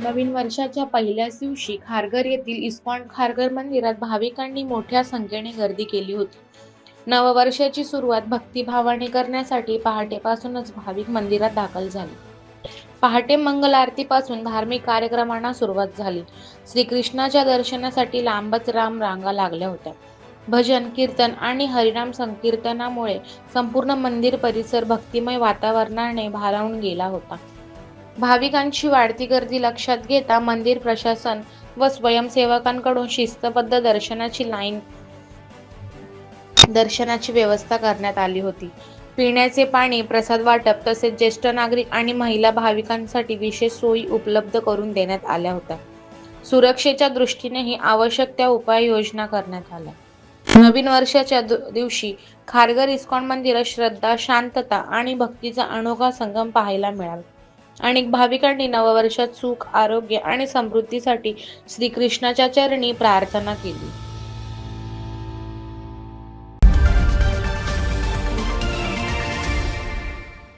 नवीन वर्षाच्या पहिल्याच दिवशी खारघर येथील इस्कॉन खारघर मंदिरात भाविकांनी मोठ्या संख्येने गर्दी केली होती. नववर्षाची सुरुवात भक्तिभावाने करण्यासाठी पहाटेपासूनच भाविक मंदिरात दाखल झाले. पहाटे मंगल आरतीपासून धार्मिक कार्यक्रमांना सुरुवात झाली. श्रीकृष्णाच्या दर्शनासाठी लांबच रांगा लागल्या होत्या. भजन, कीर्तन आणि हरिनाम संकीर्तनामुळे संपूर्ण मंदिर परिसर भक्तिमय वातावरणाने भारावून गेला होता. भाविकांची वाढती गर्दी लक्षात घेता मंदिर प्रशासन व स्वयंसेवकांकडून शिस्तबद्ध दर्शनाची व्यवस्था करण्यात आली होती. पिण्याचे पाणी, प्रसाद वाटप तसेच ज्येष्ठ नागरिक आणि महिला भाविकांसाठी विशेष सोयी उपलब्ध करून देण्यात आल्या होत्या. सुरक्षेच्या दृष्टीनेही आवश्यक त्या उपाययोजना करण्यात आल्या. नवीन वर्षाच्या दिवशी खारघर इस्कॉन मंदिरात श्रद्धा, शांतता आणि भक्तीचा अनोखा संगम पाहायला मिळाला. अनेक भाविकांनी नववर्षात सुख, आरोग्य आणि समृद्धीसाठी श्रीकृष्णाच्या चरणी प्रार्थना केली.